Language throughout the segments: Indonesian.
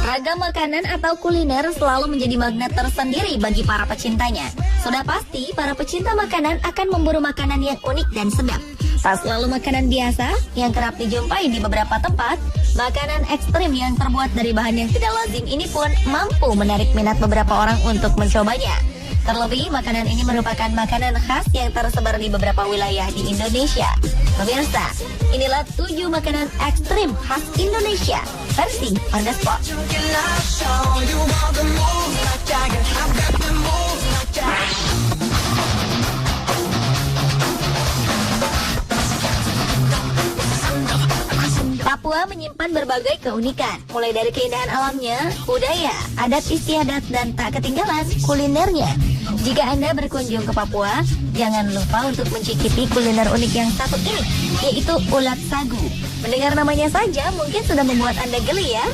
Ragam makanan atau kuliner selalu menjadi magnet tersendiri bagi para pecintanya. Sudah pasti, para pecinta makanan akan memburu makanan yang unik dan sedap. Tak selalu makanan biasa yang kerap dijumpai di beberapa tempat, makanan ekstrim yang terbuat dari bahan yang tidak lazim ini pun mampu menarik minat beberapa orang untuk mencobanya. Terlebih, makanan ini merupakan makanan khas yang tersebar di beberapa wilayah di Indonesia. Pemirsa, inilah 7 makanan ekstrim khas Indonesia versi On The Spot. Papua menyimpan berbagai keunikan, mulai dari keindahan alamnya, budaya, adat istiadat, dan tak ketinggalan kulinernya. Jika Anda berkunjung ke Papua, jangan lupa untuk mencicipi kuliner unik yang satu ini, yaitu ulat sagu. Mendengar namanya saja mungkin sudah membuat Anda geli ya.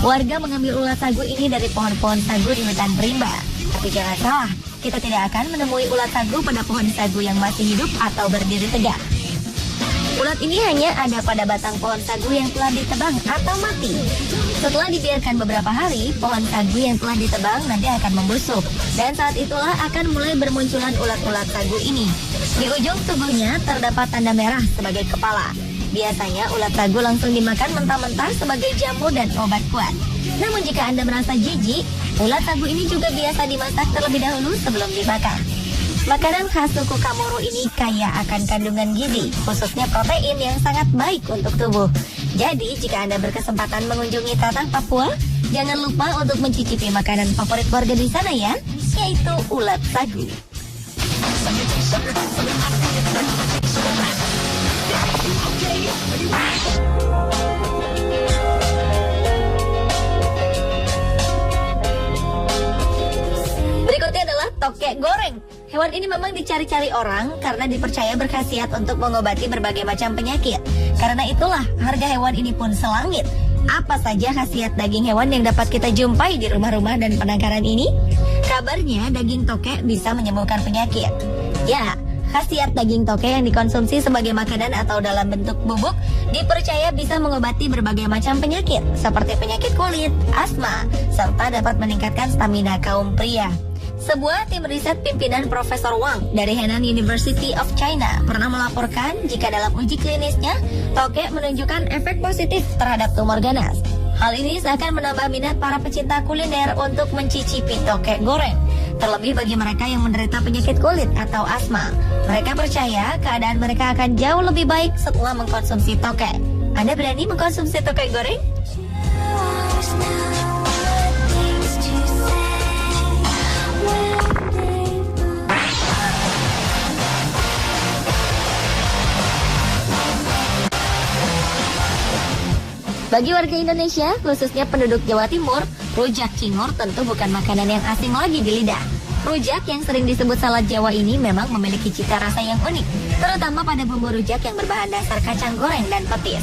Warga mengambil ulat sagu ini dari pohon-pohon sagu di hutan rimba. Tapi jangan salah, kita tidak akan menemui ulat sagu pada pohon sagu yang masih hidup atau berdiri tegak. Ulat ini hanya ada pada batang pohon sagu yang telah ditebang atau mati. Setelah dibiarkan beberapa hari, pohon sagu yang telah ditebang nanti akan membusuk. Dan saat itulah akan mulai bermunculan ulat-ulat sagu ini. Di ujung tubuhnya terdapat tanda merah sebagai kepala. Biasanya ulat sagu langsung dimakan mentah-mentah sebagai jamu dan obat kuat. Namun jika Anda merasa jijik, ulat sagu ini juga biasa dimasak terlebih dahulu sebelum dibakar. Makanan khas suku Kamoro ini kaya akan kandungan gizi, khususnya protein yang sangat baik untuk tubuh. Jadi, jika Anda berkesempatan mengunjungi tanah Papua, jangan lupa untuk mencicipi makanan favorit warga di sana ya, yaitu ulat sagu. Berikutnya adalah tokek goreng. Hewan ini memang dicari-cari orang karena dipercaya berkhasiat untuk mengobati berbagai macam penyakit. Karena itulah harga hewan ini pun selangit. Apa saja khasiat daging hewan yang dapat kita jumpai di rumah-rumah dan penangkaran ini? Kabarnya daging tokek bisa menyembuhkan penyakit. Ya, khasiat daging tokek yang dikonsumsi sebagai makanan atau dalam bentuk bubuk dipercaya bisa mengobati berbagai macam penyakit seperti penyakit kulit, asma, serta dapat meningkatkan stamina kaum pria. Sebuah tim riset pimpinan Profesor Wang dari Henan University of China pernah melaporkan jika dalam uji klinisnya, tokek menunjukkan efek positif terhadap tumor ganas. Hal ini seakan menambah minat para pecinta kuliner untuk mencicipi tokek goreng. Terlebih bagi mereka yang menderita penyakit kulit atau asma. Mereka percaya keadaan mereka akan jauh lebih baik setelah mengkonsumsi tokek. Anda berani mengkonsumsi tokek goreng? Bagi warga Indonesia, khususnya penduduk Jawa Timur, rujak cingur tentu bukan makanan yang asing lagi di lidah. Rujak yang sering disebut salad Jawa ini memang memiliki cita rasa yang unik, terutama pada bumbu rujak yang berbahan dasar kacang goreng dan petis.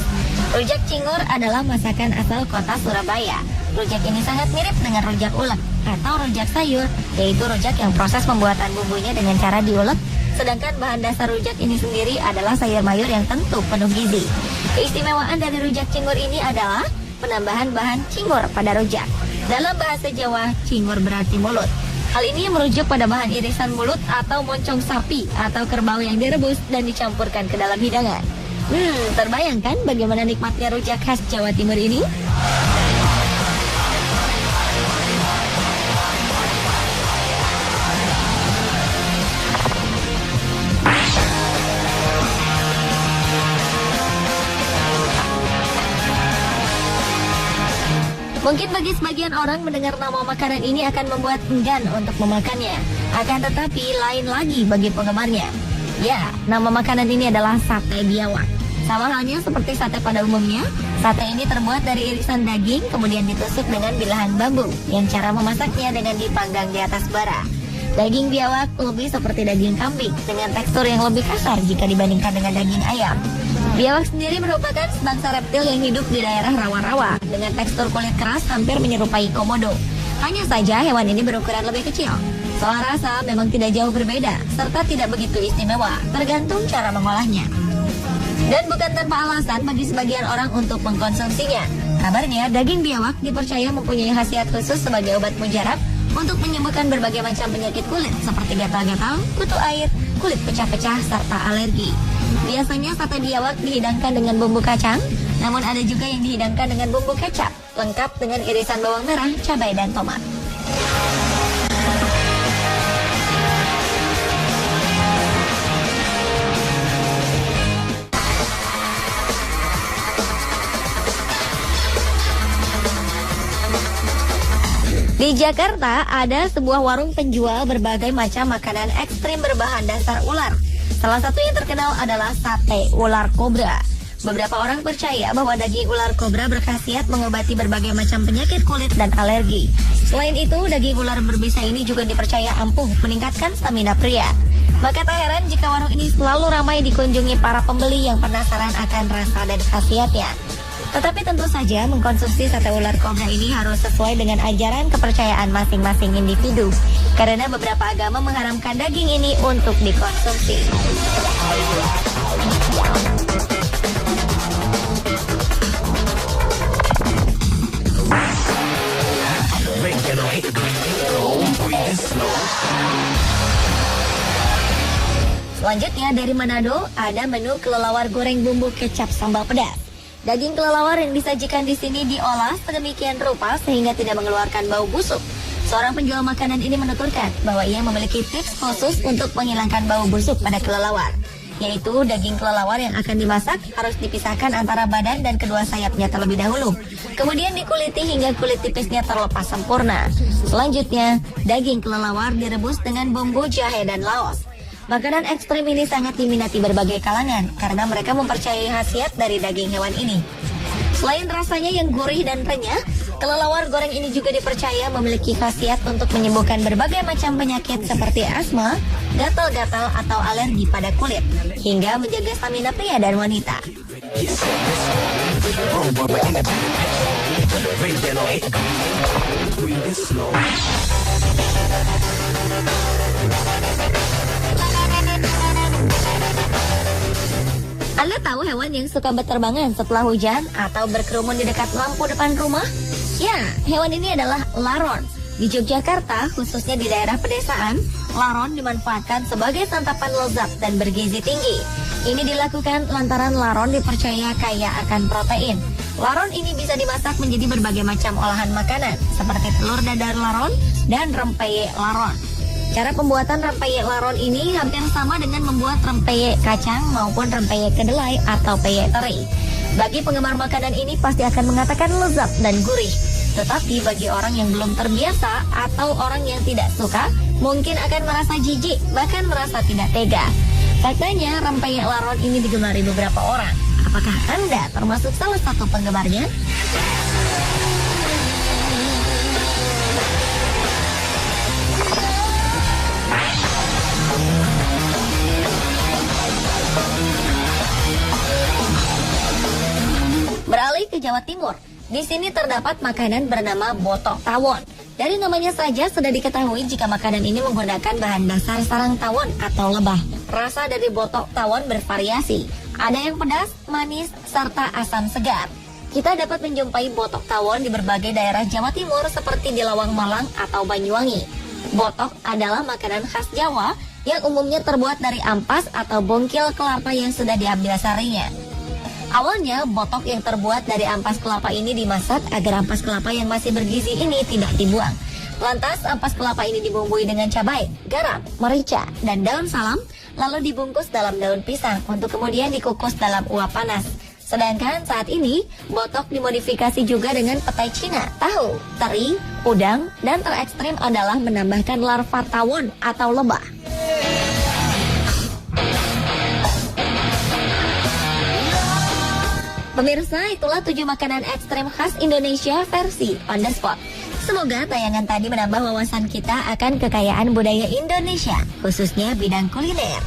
Rujak cingur adalah masakan asal kota Surabaya. Rujak ini sangat mirip dengan rujak ulek atau rujak sayur, yaitu rujak yang proses pembuatan bumbunya dengan cara diulek. Sedangkan bahan dasar rujak ini sendiri adalah sayur mayur yang tentu penuh gizi. Keistimewaan dari rujak cingur ini adalah penambahan bahan cingur pada rujak. Dalam bahasa Jawa, cingur berarti mulut. Hal ini merujuk pada bahan irisan mulut atau moncong sapi atau kerbau yang direbus dan dicampurkan ke dalam hidangan. Terbayangkan bagaimana nikmatnya rujak khas Jawa Timur ini? Mungkin bagi sebagian orang mendengar nama makanan ini akan membuat enggan untuk memakannya. Akan tetapi lain lagi bagi penggemarnya. Ya, nama makanan ini adalah sate biawak. Sama halnya seperti sate pada umumnya, sate ini terbuat dari irisan daging kemudian ditusuk dengan bilahan bambu yang cara memasaknya dengan dipanggang di atas bara. Daging biawak lebih seperti daging kambing dengan tekstur yang lebih kasar jika dibandingkan dengan daging ayam. Biawak sendiri merupakan sebangsa reptil yang hidup di daerah rawa-rawa dengan tekstur kulit keras hampir menyerupai komodo. Hanya saja hewan ini berukuran lebih kecil. Soal rasa memang tidak jauh berbeda serta tidak begitu istimewa, tergantung cara mengolahnya. Dan bukan tanpa alasan bagi sebagian orang untuk mengkonsumsinya. Kabarnya, daging biawak dipercaya mempunyai khasiat khusus sebagai obat mujarab untuk menyembuhkan berbagai macam penyakit kulit seperti gatal-gatal, kutu air, kulit pecah-pecah, serta alergi. Biasanya sate biawak dihidangkan dengan bumbu kacang, namun ada juga yang dihidangkan dengan bumbu kecap, lengkap dengan irisan bawang merah, cabai, dan tomat. Di Jakarta ada sebuah warung penjual berbagai macam makanan ekstrim berbahan dasar ular. Salah satu yang terkenal adalah sate ular kobra. Beberapa orang percaya bahwa daging ular kobra berkhasiat mengobati berbagai macam penyakit kulit dan alergi. Selain itu, daging ular berbisa ini juga dipercaya ampuh meningkatkan stamina pria. Maka tak heran jika warung ini selalu ramai dikunjungi para pembeli yang penasaran akan rasa dan khasiatnya. Tetapi tentu saja mengkonsumsi sate ular kobra ini harus sesuai dengan ajaran kepercayaan masing-masing individu. Karena beberapa agama mengharamkan daging ini untuk dikonsumsi. Selanjutnya dari Manado ada menu kelelawar goreng bumbu kecap sambal pedas. Daging kelelawar yang disajikan di sini diolah sedemikian rupa sehingga tidak mengeluarkan bau busuk. Seorang penjual makanan ini menuturkan bahwa ia memiliki tips khusus untuk menghilangkan bau busuk pada kelelawar, yaitu daging kelelawar yang akan dimasak harus dipisahkan antara badan dan kedua sayapnya terlebih dahulu. Kemudian dikuliti hingga kulit tipisnya terlepas sempurna. Selanjutnya, daging kelelawar direbus dengan bumbu jahe dan laos. Makanan ekstrim ini sangat diminati berbagai kalangan karena mereka mempercayai khasiat dari daging hewan ini. Selain rasanya yang gurih dan renyah, kelelawar goreng ini juga dipercaya memiliki khasiat untuk menyembuhkan berbagai macam penyakit seperti asma, gatal-gatal atau alergi pada kulit, hingga menjaga stamina pria dan wanita. Anda tahu hewan yang suka berterbangan setelah hujan atau berkerumun di dekat lampu depan rumah? Ya, hewan ini adalah laron. Di Yogyakarta, khususnya di daerah pedesaan, laron dimanfaatkan sebagai santapan lezat dan bergizi tinggi. Ini dilakukan lantaran laron dipercaya kaya akan protein. Laron ini bisa dimasak menjadi berbagai macam olahan makanan, seperti telur dadar laron dan rempeyek laron. Cara pembuatan rempeyek laron ini hampir sama dengan membuat rempeyek kacang maupun rempeyek kedelai atau peyek teri. Bagi penggemar makanan ini pasti akan mengatakan lezat dan gurih. Tetapi bagi orang yang belum terbiasa atau orang yang tidak suka, mungkin akan merasa jijik, bahkan merasa tidak tega. Faktanya rempeyek laron ini digemari beberapa orang. Apakah Anda termasuk salah satu penggemarnya? Beralih ke Jawa Timur, di sini terdapat makanan bernama botok tawon. Dari namanya saja sudah diketahui jika makanan ini menggunakan bahan dasar sarang tawon atau lebah. Rasa dari botok tawon bervariasi, ada yang pedas, manis, serta asam segar. Kita dapat menjumpai botok tawon di berbagai daerah Jawa Timur seperti di Lawang Malang atau Banyuwangi. Botok adalah makanan khas Jawa yang umumnya terbuat dari ampas atau bongkil kelapa yang sudah diambil sarinya. Awalnya, botok yang terbuat dari ampas kelapa ini dimasak agar ampas kelapa yang masih bergizi ini tidak dibuang. Lantas, ampas kelapa ini dibumbui dengan cabai, garam, merica, dan daun salam, lalu dibungkus dalam daun pisang untuk kemudian dikukus dalam uap panas. Sedangkan saat ini, botok dimodifikasi juga dengan petai Cina, tahu, teri, udang, dan terekstrim adalah menambahkan larva tawon atau lebah. Pemirsa, itulah 7 makanan ekstrem khas Indonesia versi on the spot. Semoga tayangan tadi menambah wawasan kita akan kekayaan budaya Indonesia, khususnya bidang kuliner.